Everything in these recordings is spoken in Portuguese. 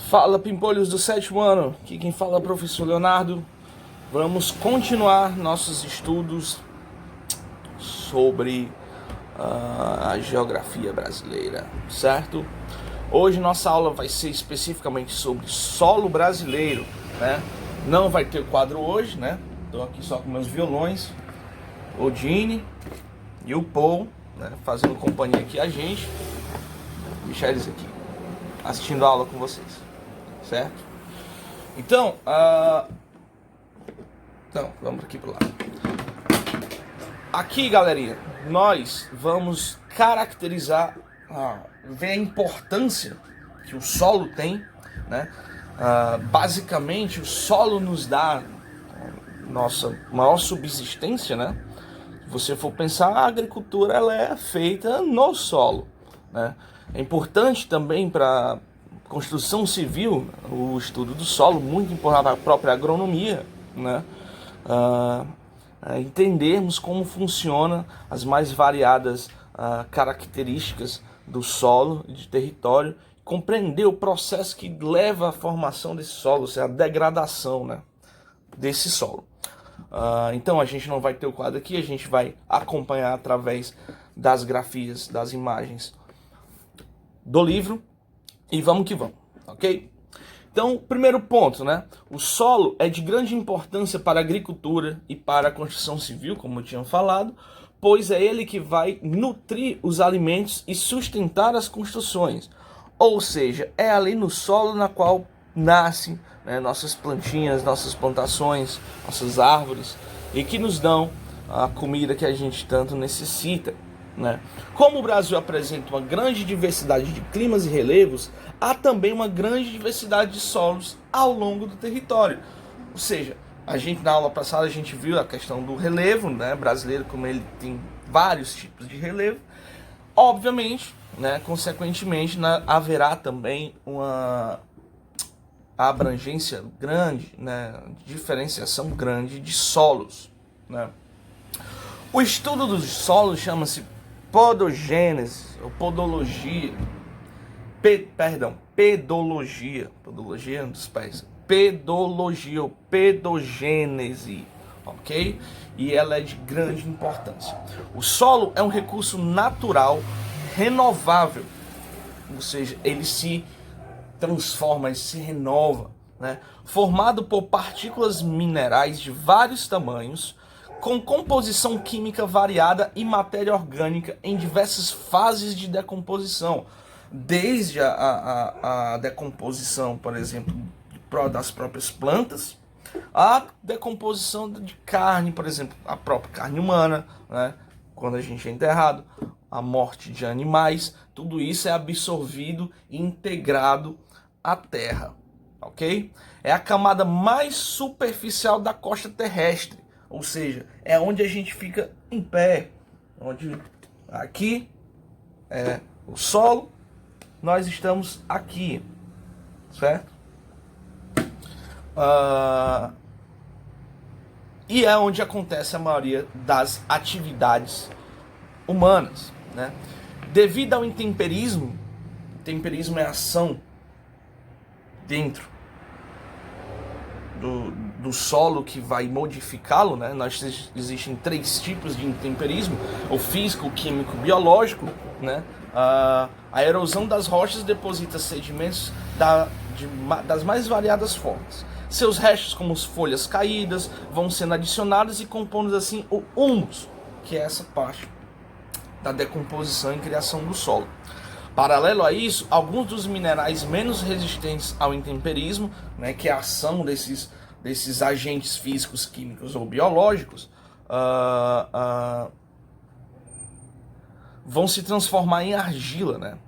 Fala, pimpolhos do sétimo ano, aqui quem fala é o professor Leonardo. Vamos continuar nossos estudos sobre a geografia brasileira, certo? Hoje nossa aula vai ser especificamente sobre solo brasileiro, né? Não vai ter quadro hoje, né? Estou aqui só com meus violões, o Dini e o Paul, né? Fazendo companhia aqui a gente. Deixar eles aqui, assistindo a aula com vocês, certo? Então, vamos aqui pro lado. Aqui, galerinha, nós vamos caracterizar, ver a importância que o solo tem, né? Basicamente, o solo nos dá nossa maior subsistência, né? Se você for pensar, a agricultura ela é feita no solo, né? É importante também para construção civil o estudo do solo, muito importante para a própria agronomia, né? Entendermos como funciona as mais variadas características do solo e de território, compreender o processo que leva à formação desse solo, ou seja, a degradação, né, desse solo. Então a gente não vai ter o quadro aqui, a gente vai acompanhar através das grafias, das imagens do livro, e vamos que vamos, ok? Então, primeiro ponto, né? O solo é de grande importância para a agricultura e para a construção civil, como eu tinha falado, pois é ele que vai nutrir os alimentos e sustentar as construções. Ou seja, é ali no solo na qual nascem, né, nossas plantinhas, nossas plantações, nossas árvores, e que nos dão a comida que a gente tanto necessita, né? Como o Brasil apresenta uma grande diversidade de climas e relevos, há também uma grande diversidade de solos ao longo do território. Ou seja, a gente na aula passada a gente viu a questão do relevo, né, brasileiro, como ele tem vários tipos de relevo. Obviamente, né, consequentemente, haverá também uma abrangência grande, né, diferenciação grande de solos, né? O estudo dos solos chama-se podogênese, ou podologia, pedologia dos pés, pedologia ou pedogênese, ok? E ela é de grande importância. O solo é um recurso natural, renovável, ou seja, ele se transforma, ele se renova, né? Formado por partículas minerais de vários tamanhos, com composição química variada e matéria orgânica em diversas fases de decomposição, desde a decomposição, por exemplo, das próprias plantas, a decomposição de carne, por exemplo, a própria carne humana, né? Quando a gente é enterrado, a morte de animais, tudo isso é absorvido e integrado à terra, ok? É a camada mais superficial da costa terrestre, ou seja, é onde a gente fica em pé, onde aqui é o solo, nós estamos aqui, certo? E é onde acontece a maioria das atividades humanas, né? Devido ao intemperismo, temperismo é ação dentro do solo que vai modificá-lo, né? Existem três tipos de intemperismo: o físico, o químico, o biológico, né? A erosão das rochas deposita sedimentos das mais variadas formas. Seus restos, como as folhas caídas, vão sendo adicionados e compondo assim o humus, que é essa parte da decomposição e criação do solo. Paralelo a isso, alguns dos minerais menos resistentes ao intemperismo, né, que é a ação desses agentes físicos, químicos ou biológicos, vão se transformar em argila, né?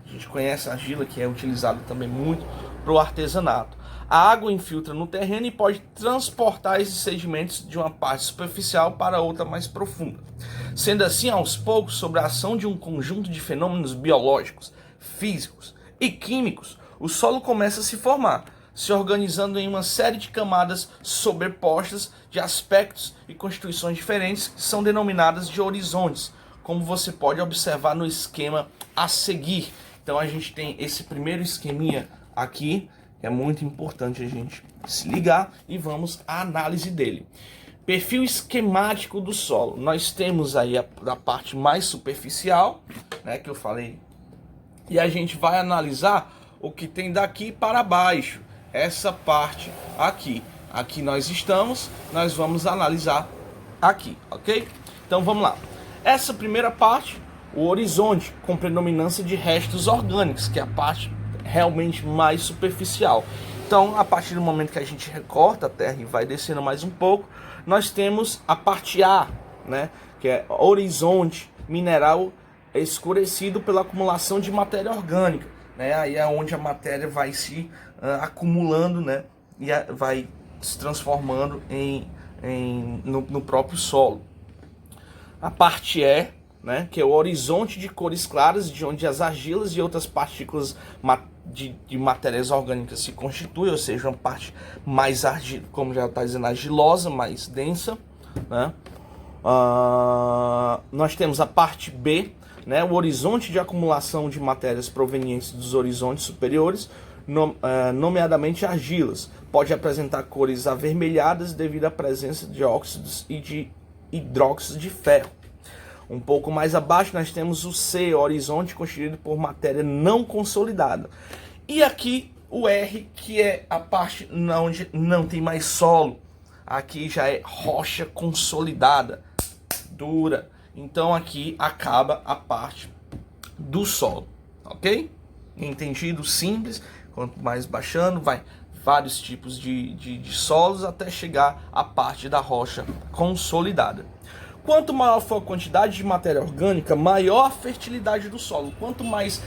A gente conhece a argila, que é utilizada também muito para o artesanato. A água infiltra no terreno e pode transportar esses sedimentos de uma parte superficial para outra mais profunda. Sendo assim, aos poucos, sobre a ação de um conjunto de fenômenos biológicos, físicos e químicos, o solo começa a se formar, se organizando em uma série de camadas sobrepostas de aspectos e constituições diferentes, que são denominadas de horizontes, como você pode observar no esquema a seguir. Então a gente tem esse primeiro esqueminha aqui, É muito importante a gente se ligar e vamos à análise dele. Perfil esquemático do solo. Nós temos aí a parte mais superficial, né, que eu falei, e a gente vai analisar o que tem daqui para baixo. Essa parte aqui. Aqui nós estamos, nós vamos analisar aqui, ok? Então vamos lá. Essa primeira parte, o horizonte, com predominância de restos orgânicos, que é a parte realmente mais superficial. Então, a partir do momento que a gente recorta a terra e vai descendo mais um pouco, nós temos a parte A, né, que é horizonte mineral escurecido pela acumulação de matéria orgânica, né? Aí é onde a matéria vai se acumulando, né, e vai se transformando no próprio solo. A parte E, né, que é o horizonte de cores claras, de onde as argilas e outras partículas de matérias orgânicas se constituem, ou seja, uma parte mais, como já está dizendo, argilosa, mais densa, né? Nós temos a parte B, né, o horizonte de acumulação de matérias provenientes dos horizontes superiores, nomeadamente argilas. Pode apresentar cores avermelhadas devido à presença de óxidos e de hidróxido de ferro. Um pouco mais abaixo nós temos o C, horizonte constituído por matéria não consolidada. E aqui o R, que é a parte onde não tem mais solo. Aqui já é rocha consolidada, dura. Então aqui acaba a parte do solo, ok? Entendido? Simples. Quanto mais baixando, vai vários tipos de solos até chegar à parte da rocha consolidada. Quanto maior for a quantidade de matéria orgânica, maior a fertilidade do solo. Quanto mais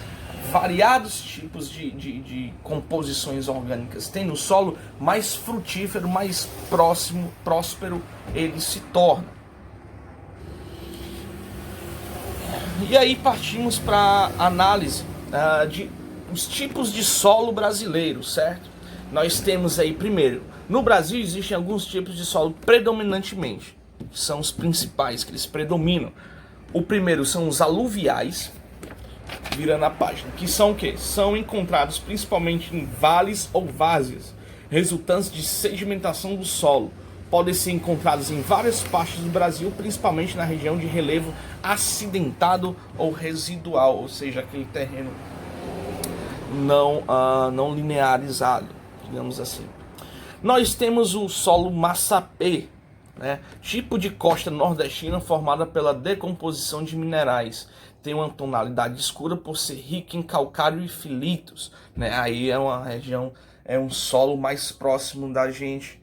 variados tipos de composições orgânicas tem no solo, mais frutífero, mais próspero ele se torna. E aí partimos para a análise de os tipos de solo brasileiro, certo? Nós temos aí, primeiro, no Brasil existem alguns tipos de solo predominantemente, que são os principais, que eles predominam. O primeiro são os aluviais, virando a página, que são o quê? São encontrados principalmente em vales ou várzeas, resultantes de sedimentação do solo. Podem ser encontrados em várias partes do Brasil, principalmente na região de relevo acidentado ou residual, ou seja, aquele terreno não linearizado, digamos assim. Nós temos o solo massapê, né? Tipo de costa nordestina formada pela decomposição de minerais. Tem uma tonalidade escura por ser rica em calcário e filitos, né? Aí é uma região, é um solo mais próximo da gente,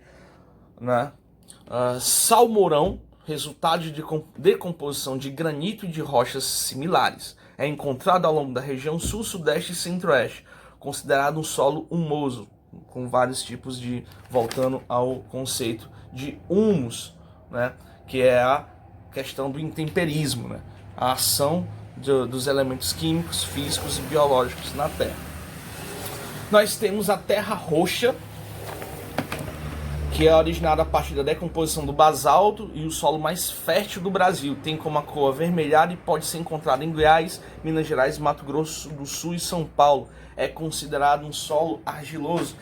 né? Salmourão, resultado de decomposição de granito e de rochas similares. É encontrado ao longo da região sul, sudeste e centro-oeste, considerado um solo humoso, com vários tipos de, voltando ao conceito de humus, né, que é a questão do intemperismo, né, a ação dos elementos químicos, físicos e biológicos na Terra. Nós temos a terra roxa, que é originada a partir da decomposição do basalto e o solo mais fértil do Brasil. Tem como a cor avermelhada e pode ser encontrado em Goiás, Minas Gerais, Mato Grosso do Sul e São Paulo. É considerado um solo argiloso.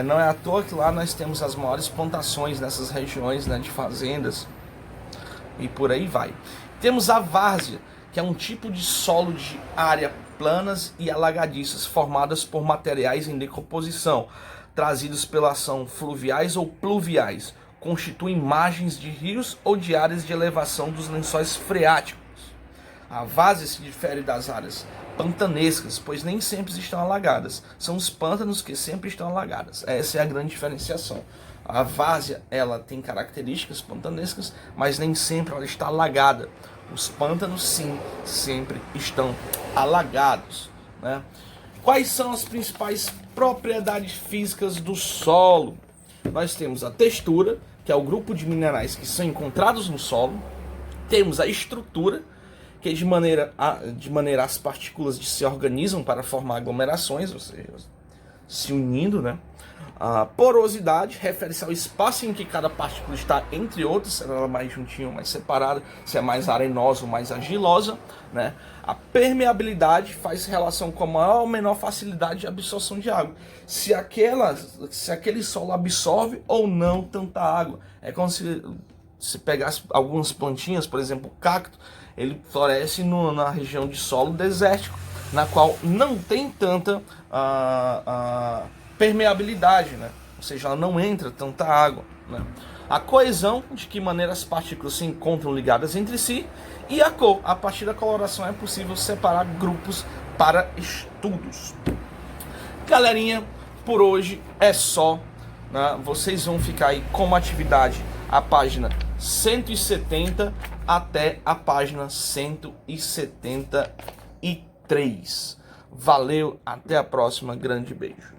Não é à toa que lá nós temos as maiores plantações nessas regiões, né, de fazendas e por aí vai. Temos a várzea, que é um tipo de solo de área planas e alagadiças formadas por materiais em decomposição, trazidos pela ação fluviais ou pluviais, constituem margens de rios ou de áreas de elevação dos lençóis freáticos. A várzea se difere das áreas pantanescas, pois nem sempre estão alagadas. São os pântanos que sempre estão alagadas. Essa é a grande diferenciação. A várzea, ela tem características pantanescas, mas nem sempre ela está alagada. Os pântanos, sim, sempre estão alagados, né? Quais são as principais propriedades físicas do solo? Nós temos a textura, que é o grupo de minerais que são encontrados no solo. Temos a estrutura, que é de maneira as partículas se organizam para formar aglomerações, ou seja, se unindo, né? A porosidade refere-se ao espaço em que cada partícula está entre outras, se ela é mais juntinha ou mais separada, se é mais arenosa ou mais argilosa, né? A permeabilidade faz relação com a maior ou menor facilidade de absorção de água. Se aquele solo absorve ou não tanta água. É como se pegasse algumas plantinhas, por exemplo, o cacto, ele floresce na região de solo desértico, na qual não tem tanta permeabilidade, né? Ou seja, ela não entra tanta água, né? A coesão, de que maneira as partículas se encontram ligadas entre si, e a cor. A partir da coloração é possível separar grupos para estudos. Galerinha, por hoje é só, né? Vocês vão ficar aí como atividade a página 170 até a página 173. Valeu, até a próxima, grande beijo.